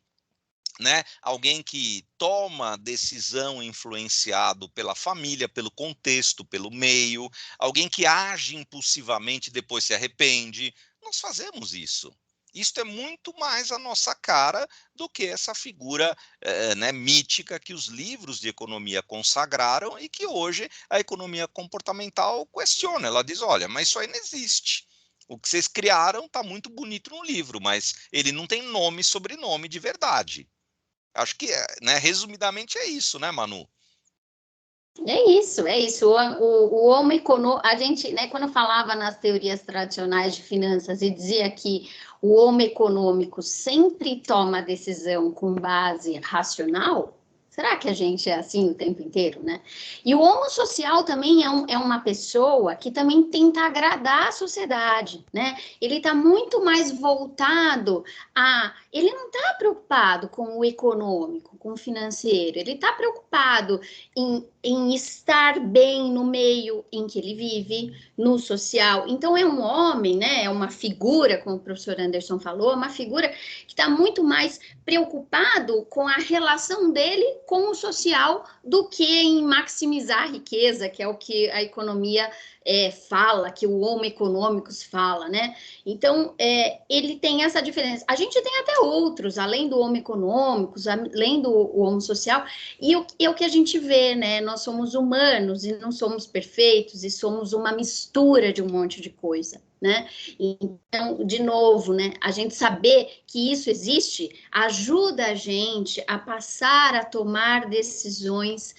né? Alguém que toma decisão influenciado pela família, pelo contexto, pelo meio, alguém que age impulsivamente e depois se arrepende. Nós fazemos isso. Isto é muito mais a nossa cara do que essa figura né, mítica que os livros de economia consagraram e que hoje a economia comportamental questiona. Ela diz, olha, mas isso aí não existe. O que vocês criaram está muito bonito no livro, mas ele não tem nome e sobrenome de verdade. Acho que, né, resumidamente é isso, né, Manu? É isso, é isso. O homem econômico, a gente, né, quando falava nas teorias tradicionais de finanças e dizia que o homem econômico sempre toma decisão com base racional, será que a gente é assim o tempo inteiro, né? E o homo social também é uma pessoa que também tenta agradar a sociedade, né? Ele está muito mais voltado a... Ele não está preocupado com o econômico, com o financeiro, ele está preocupado em estar bem no meio em que ele vive, no social. Então, é um homem, né? É uma figura, como o professor Anderson falou, uma figura que está muito mais preocupado com a relação dele com o social do que em maximizar a riqueza, que é o que a economia fala, que o homo econômicos fala, né? Então, ele tem essa diferença. A gente tem até outros, além do homo econômicos, além do homo social, e o que a gente vê, né? Nós somos humanos e não somos perfeitos, e somos uma mistura de um monte de coisa, né? Então, de novo, né? A gente saber que isso existe ajuda a gente a passar a tomar decisões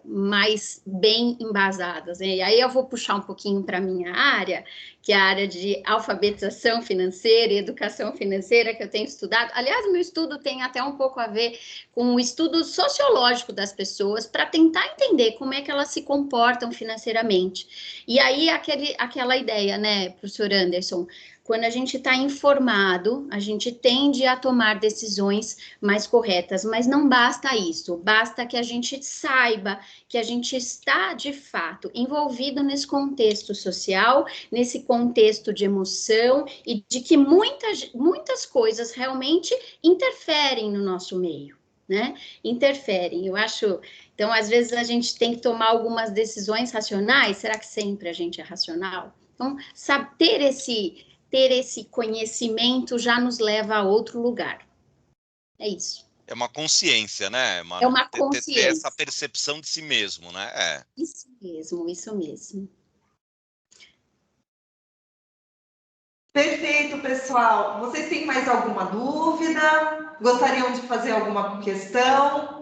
mais bem embasadas, né? E aí eu vou puxar um pouquinho para a minha área, que é a área de alfabetização financeira e educação financeira que eu tenho estudado. Aliás, meu estudo tem até um pouco a ver com o estudo sociológico das pessoas para tentar entender como é que elas se comportam financeiramente. E aí, aquela ideia, né, professor Anderson, quando a gente está informado, a gente tende a tomar decisões mais corretas, mas não basta isso, basta que a gente saiba que a gente está, de fato, envolvido nesse contexto social, nesse contexto de emoção e de que muitas coisas realmente interferem no nosso meio, né? Interferem, eu acho... Então, às vezes, a gente tem que tomar algumas decisões racionais, será que sempre a gente é racional? Então, ter esse conhecimento já nos leva a outro lugar. É isso. É uma consciência, né, Manu? É uma Ter essa consciência. percepção de si mesmo, né? Isso mesmo, isso mesmo. Perfeito, pessoal. Vocês têm mais alguma dúvida? Gostariam de fazer alguma questão?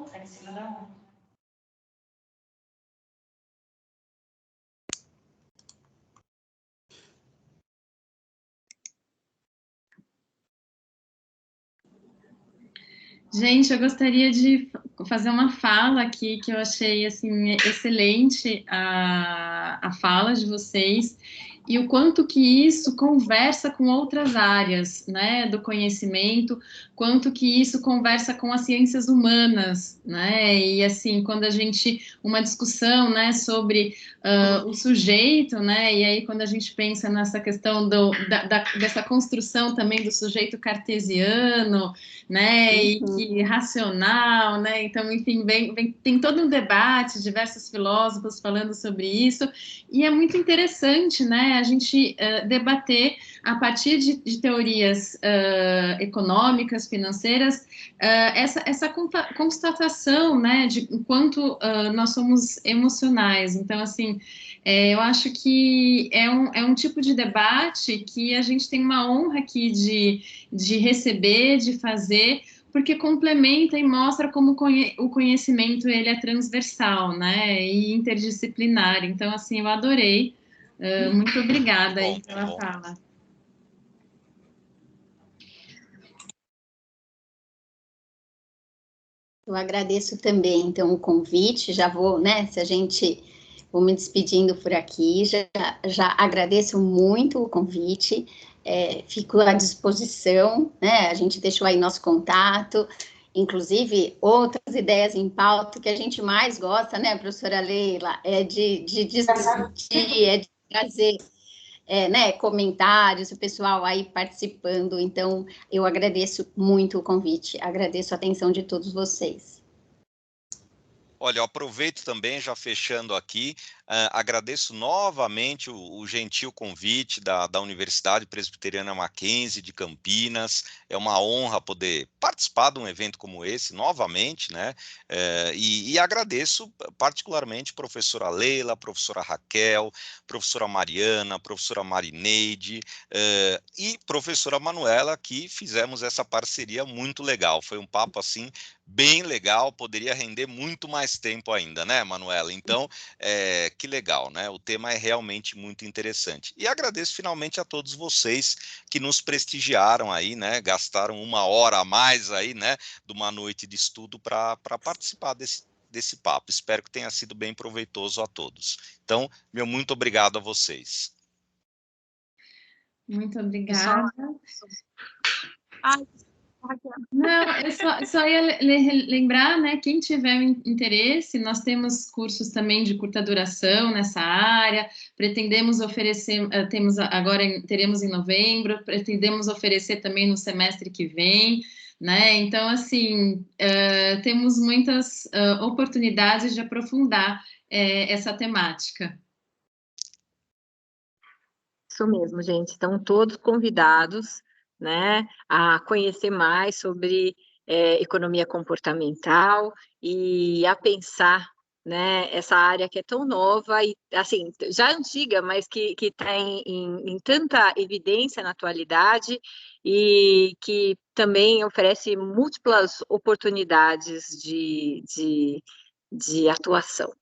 Gente, eu gostaria de fazer uma fala aqui que eu achei assim excelente a fala de vocês. e o quanto que isso conversa com outras áreas, né, do conhecimento, quanto que isso conversa com as ciências humanas, né, e assim, quando a gente, uma discussão, né, sobre o sujeito, né, e aí quando a gente pensa nessa questão dessa construção também do sujeito cartesiano, né, e que racional, né, então, enfim, tem todo um debate, diversos filósofos falando sobre isso, e é muito interessante, né, a gente debater a partir de teorias econômicas, financeiras, essa constatação, né, de quanto nós somos emocionais. Então, assim, eu acho que é um tipo de debate que a gente tem uma honra aqui de receber, de fazer, porque complementa e mostra como o conhecimento ele é transversal, né, e interdisciplinar. Então, assim, eu adorei. Muito obrigada aí pela fala. Eu agradeço também, então, o convite, já vou, né, vou me despedindo por aqui, já agradeço muito o convite, fico à disposição, né, a gente deixou aí nosso contato, inclusive outras ideias em pauta que a gente mais gosta, né, professora Leila, de discutir, de trazer né, comentários, o pessoal aí participando. Então, eu agradeço muito o convite, agradeço a atenção de todos vocês. Olha, eu aproveito também, já fechando aqui, agradeço novamente o gentil convite da Universidade Presbiteriana Mackenzie de Campinas. É uma honra poder participar de um evento como esse novamente, né? E agradeço particularmente a professora Leila, a professora Raquel, professora Mariana, professora Marineide e professora Manuela, que fizemos essa parceria muito legal. Foi um papo assim bem legal, poderia render muito mais tempo ainda, né, Manuela? Então, que legal, né? O tema é realmente muito interessante. E agradeço finalmente a todos vocês que nos prestigiaram aí, né? Gastaram 1 hora a mais aí, né? De uma noite de estudo para participar desse papo. Espero que tenha sido bem proveitoso a todos. Então, meu muito obrigado a vocês. Muito obrigada. Não, eu só ia lembrar, né, quem tiver interesse, nós temos cursos também de curta duração nessa área, pretendemos oferecer, teremos em novembro, pretendemos oferecer também no semestre que vem, né, então, assim, temos muitas oportunidades de aprofundar essa temática. Isso mesmo, gente. Estão todos convidados, né, a conhecer mais sobre economia comportamental e a pensar, né, essa área que é tão nova e, assim, já antiga, mas que está em tanta evidência na atualidade e que também oferece múltiplas oportunidades de atuação.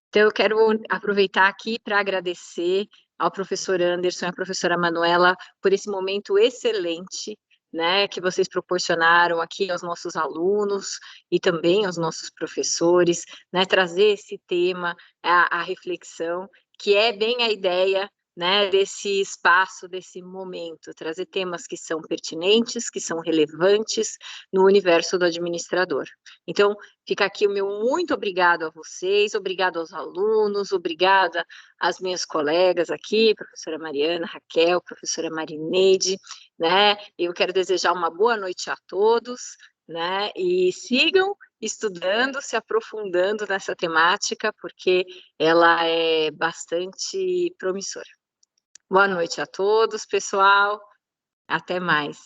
Então, eu quero aproveitar aqui para agradecer ao professor Anderson e à professora Manuela por esse momento excelente, né, que vocês proporcionaram aqui aos nossos alunos e também aos nossos professores, né, trazer esse tema à reflexão, que é bem a ideia, né, desse espaço, desse momento, trazer temas que são pertinentes, que são relevantes no universo do administrador. Então, fica aqui o meu muito obrigado a vocês, obrigado aos alunos, obrigada às minhas colegas aqui, professora Mariana, Raquel, professora Marineide, né? Eu quero desejar uma boa noite a todos, né? E sigam estudando, se aprofundando nessa temática, porque ela é bastante promissora. Boa noite a todos, pessoal. Até mais.